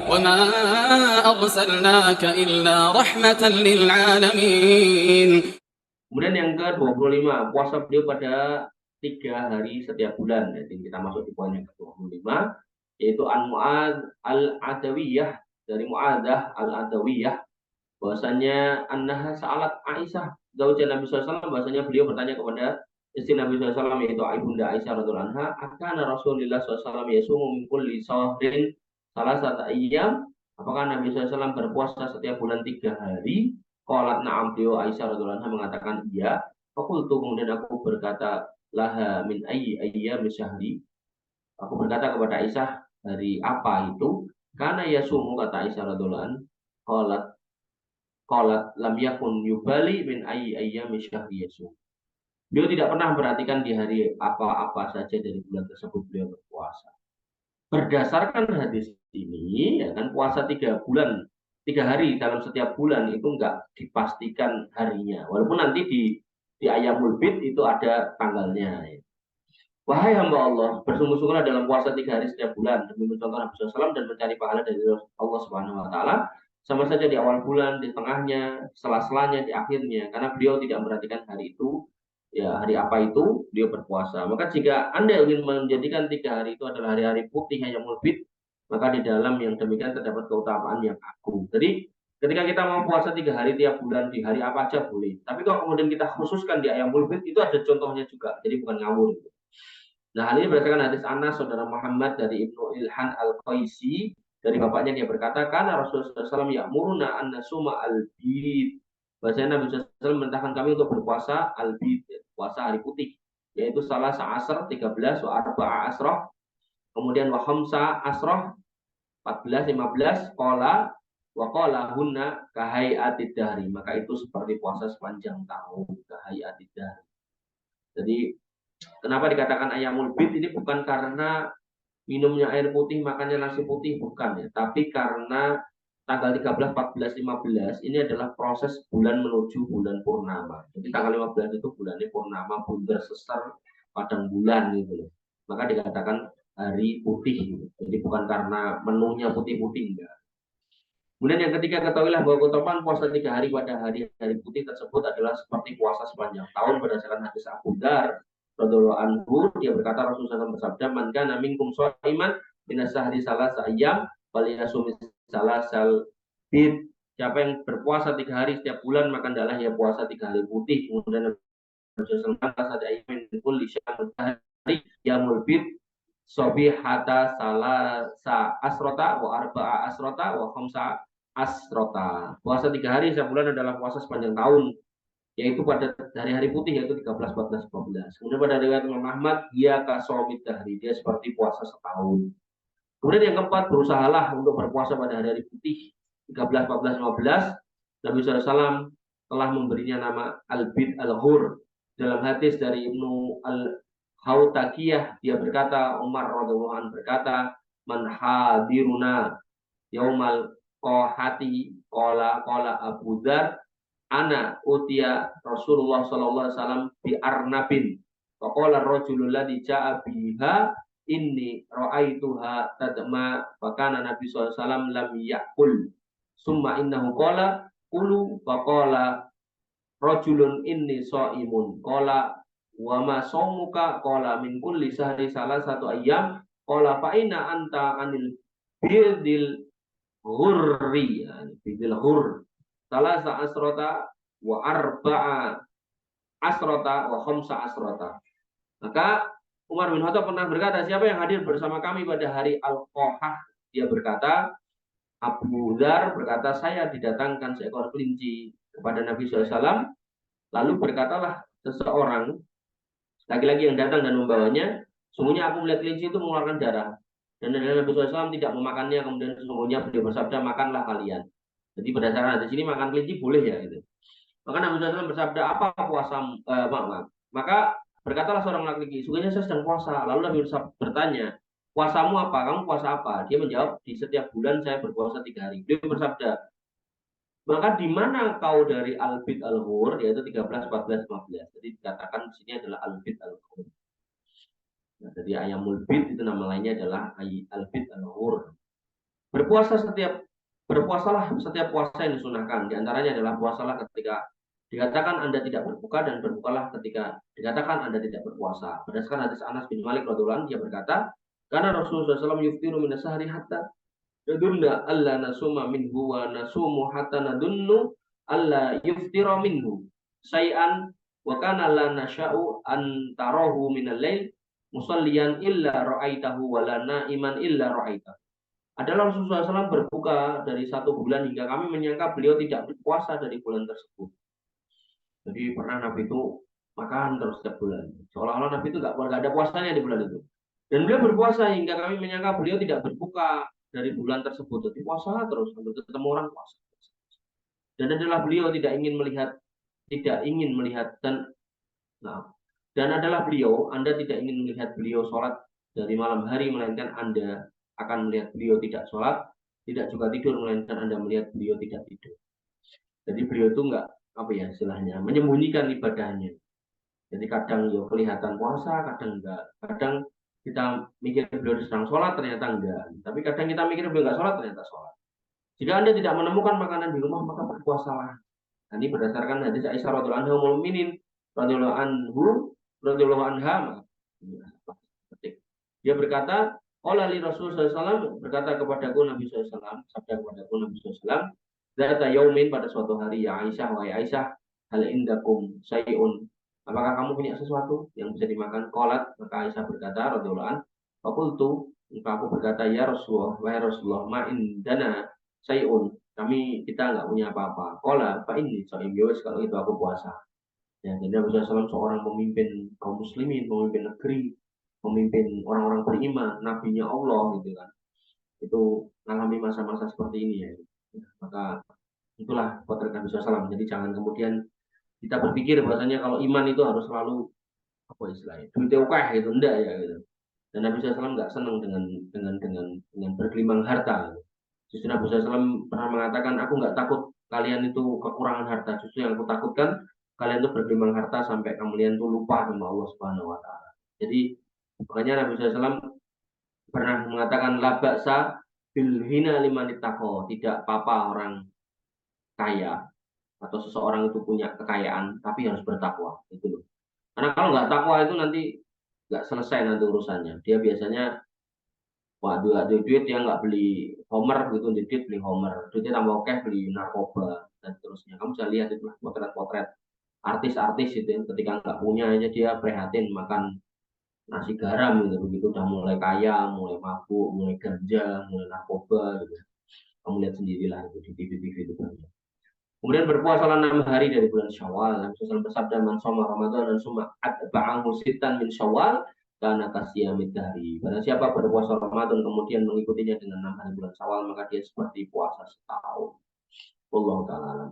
وما أرسلناك إلا رحمة للعالمين. Kemudian yang ke-25, puasa beliau pada 3 hari setiap bulan. Jadi kita masuk di poin yang ke-25, yaitu An Mu'adz Al-Adawiyah, dari Mu'adzah Al-Adawiyah, bahwasanya annaha sa'alat Aisyah zaujah Nabi SAW, bahwasanya beliau bertanya kepada istri Nabi SAW, yaitu Ibunda Aisyah radhiyallahu anha, akana Rasulullah SAW yasumu min kulli shahrin salasata ayyam, apakah Nabi SAW berpuasa setiap bulan 3 hari? Qalat na'am, beliau Aisyah radhiyallahu anha mengatakan iya. Fakultu, kemudian aku berkata laha min ayyi ayyam syahri, aku berkata kepada Aisyah, hari apa itu? Karena yasumu, kata Aisyah radhiyallahu anha, qalat lam yakun yubali min ayyi ayyam syahri yasum. Beliau tidak pernah memperhatikan di hari apa-apa saja dari bulan tersebut beliau berpuasa. Berdasarkan hadis ini, ya kan, puasa 3 bulan, 3 hari dalam setiap bulan itu enggak dipastikan harinya. Walaupun nanti di Ayyamul Bid itu ada tanggalnya. Ya. Wahai hamba Allah, bersungguh-sungguhlah dalam puasa 3 hari setiap bulan demi mencontoh Nabi SAW dan mencari pahala dari Allah Subhanahu Wa Taala. Sama saja di awal bulan, di tengahnya, sela-selanya, di akhirnya, karena beliau tidak memperhatikan hari itu, ya hari apa itu beliau berpuasa. Maka jika Anda ingin menjadikan 3 hari itu adalah hari-hari putih yang mulbit, maka di dalam yang demikian terdapat keutamaan yang agung. Jadi ketika kita mau puasa 3 hari tiap bulan, di hari apa aja boleh. Tapi kalau kemudian kita khususkan di ayam mulbit, itu ada contohnya juga. Jadi bukan ngawur. Nah, hal ini berdasarkan hadis Anas saudara Muhammad dari Ibnu Ilhan Al-Qaisi, dari bapaknya, dia berkata, karena Rasulullah SAW ya'muruna an nasuma al-bid. Bahasanya Nabi SAW merintahkan kami untuk berpuasa al-bid, puasa hari putih, yaitu salah asar 13, wa arba'a asroh, kemudian wa khamsa asroh 14, 15, qala wa qala hunna kahayatid dahri, maka itu seperti puasa sepanjang tahun, kahayatid dahri. Jadi kenapa dikatakan ayamul bid, ini bukan karena minumnya air putih, makannya nasi putih, bukan ya. Tapi karena tanggal 13, 14, 15 ini adalah proses bulan menuju bulan purnama. Jadi tanggal 15 itu bulannya purnama, bundar sesar padang bulan gitu loh. Maka dikatakan hari putih gitu. Jadi bukan karena menunya putih-putih, enggak. Kemudian yang ketiga, ketahuilah bahwa keutamaan puasa 3 hari pada hari-hari putih tersebut adalah seperti puasa sepanjang tahun berdasarkan hadis Abu Dzar radhiyallahu anhu. Dia berkata, Rasulullah SAW bersabda, man kana minkum shaiman min sahri salasa ayyam falyasum salasal bid. Siapa yang berpuasa 3 hari setiap bulan, maka hendaklah ia puasa 3 hari putih. Kemudian Rasulullah SAW ada iman kulli syahrin hari yamul bid sobihata salasa asrota wa arba'a asrota wa khamsa asrota. Puasa 3 hari setiap bulan adalah puasa sepanjang tahun, yaitu pada hari-hari putih, yaitu 13, 14, 15. Kemudian pada riwayat Imam Ahmad, dia kasomit dahri, dia seperti puasa setahun. Kemudian yang keempat, berusahalah untuk berpuasa pada hari-hari putih 13, 14, 15. Nabi SAW telah memberinya nama Al-Bid Al-Hur. Dalam hadis dari Ibnu Al-Hautakiyah, dia berkata, Umar radhiyallahu anhu berkata, man hadiruna yaumal kohati kola Abu Dzar ana utia Rasulullah sallallahu alaihi wasallam bi arnabin wa qala ar-rajulul ladzi ja'a biha inni ra'aituha tadma fa kana Nabi sallallahu alaihi wasallam lam yaqul summa innahu qala qulu fa qala rajulun inni shaimun qala wa ma shaumuka qala min kulli sahri salasatu ayyam qala fa inna anta anil bidil ghurri, bidil ghurr salasa asrota wa arba'a asrota wa khamsa asrota. Maka Umar bin Khattab pernah berkata, siapa yang hadir bersama kami pada hari Al-Qohah, dia berkata, Abu Dzar berkata, saya didatangkan seekor kelinci kepada Nabi SAW, lalu berkatalah seseorang laki-laki yang datang dan membawanya, sungguhnya aku melihat kelinci itu mengeluarkan darah, dan Nabi SAW tidak memakannya. Kemudian sesungguhnya beliau bersabda, makanlah kalian. Jadi berdasarkan hadis ini makan kelinci boleh ya gitu. Maka Nabi SAW bersabda, apa puasa? Maka berkatalah seorang laki-laki, sungguhnya saya sedang puasa. Lalu Nabi bertanya, puasamu apa? Kamu puasa apa? Dia menjawab, di setiap bulan saya berpuasa 3 hari. Dia bersabda, maka di mana kau dari Al-Bid Al-Hur, yaitu 13, 14, 15. Jadi dikatakan di sini adalah Al-Bid Al-Hur. Nah, dari ayamul bid itu nama lainnya adalah Al-Bid Al-Hur. Berpuasalah setiap puasa yang disunahkan. Di antaranya adalah puasalah ketika dikatakan Anda tidak berbuka, dan berbukalah ketika dikatakan Anda tidak berpuasa. Berdasarkan hadis Anas bin Malik radhiyallahu anhu, dia berkata, karena Rasulullah SAW yuftiru min sahri hatta yadunna alla nasuma minhu wa nasumu hatta nadunnu alla yuftira minhu syai'an wa kana la nasha'u an tarahu min al-lail musalliyan illa ra'aitahu wa la na'iman illa ra'aitahu. Adalah Rasulullah SAW berbuka dari 1 bulan hingga kami menyangka beliau tidak berpuasa dari bulan tersebut. Jadi pernah Nabi itu makan terus setiap bulan. Seolah-olah Nabi itu nggak ada puasanya di bulan itu. Dan beliau berpuasa hingga kami menyangka beliau tidak berbuka dari bulan tersebut. Jadi puasa terus sampai ketemu orang puasa. Dan adalah beliau tidak ingin melihat dan adalah beliau, Anda tidak ingin melihat beliau sholat dari malam hari, melainkan Anda akan melihat beliau tidak sholat, tidak juga tidur, melainkan Anda melihat beliau tidak tidur. Jadi beliau itu enggak, istilahnya, menyembunyikan ibadahnya. Jadi kadang ya kelihatan puasa, kadang enggak. Kadang kita mikir beliau sedang sholat, ternyata enggak. Tapi kadang kita mikir beliau enggak sholat, ternyata sholat. Jika Anda tidak menemukan makanan di rumah, maka berpuasalah. Ini berdasarkan hadis Aisyah radhiyallahu anha ummul mukminin radhiyallahu anha. Dia berkata, Oleh Rasulullah SAW, berkata kepadaku Nabi SAW, sabda kepadaku Nabi SAW, Zata yaumin, pada suatu hari, ya Aisyah, wahai Aisyah, hal indakum sayun, apakah kamu punya sesuatu yang bisa dimakan? Qalat, maka Aisyah berkata, radhiyallahu an, faqultu, maka aku berkata, ya Rasulullah, wahai Rasulullah, ma indana sayun, kita nggak punya apa-apa. Qala, fa inni shaim, kalau itu aku puasa. Ya, jadi Nabi SAW seorang pemimpin kaum muslimin, pemimpin negeri, pemimpin orang-orang beriman, nabinya Allah gitu kan. Itu mengalami masa-masa seperti ini ya. Maka itulah potret Nabi SAW. Jadi jangan kemudian kita berpikir bahwasanya kalau iman itu harus selalu duitnya ukeh gitu, enggak ya gitu. Dan Nabi SAW nggak senang dengan bergelimang harta. Justru Nabi SAW pernah mengatakan, aku nggak takut kalian itu kekurangan harta. Justru yang aku takutkan kalian itu bergelimang harta sampai kalian itu lupa sama Allah Subhanahu Wa Taala. Jadi makanya Nabi SAW pernah mengatakan la ba'sa bil hina liman ittaqo, tidak apa-apa orang kaya atau seseorang itu punya kekayaan tapi harus bertakwa, itu loh. Karena kalau nggak takwa itu nanti nggak selesai nanti urusannya. Dia biasanya duit dia nggak beli Homer gitu, duit beli Homer, duitnya tambah oke beli narkoba dan seterusnya. Kamu bisa lihat itu potret-potret artis-artis itu ketika nggak punya aja dia prihatin makan nasi garam gitu, begitu udah mulai kaya, mulai mabuk, mulai ganja, mulai narkoba gitu. Kamu lihat sendirilah itu di TV-TV itu banyak. Kemudian berpuasalah 6 hari dari bulan Syawal. Nabi SAW bersabda, man shoma Ramadan dan summa atba'ahu sittan min Syawal kana kasiyamid dahri. Barang siapa berpuasa Ramadan kemudian mengikutinya dengan 6 hari bulan Syawal, maka dia seperti puasa setahun. Wallahu ta'ala.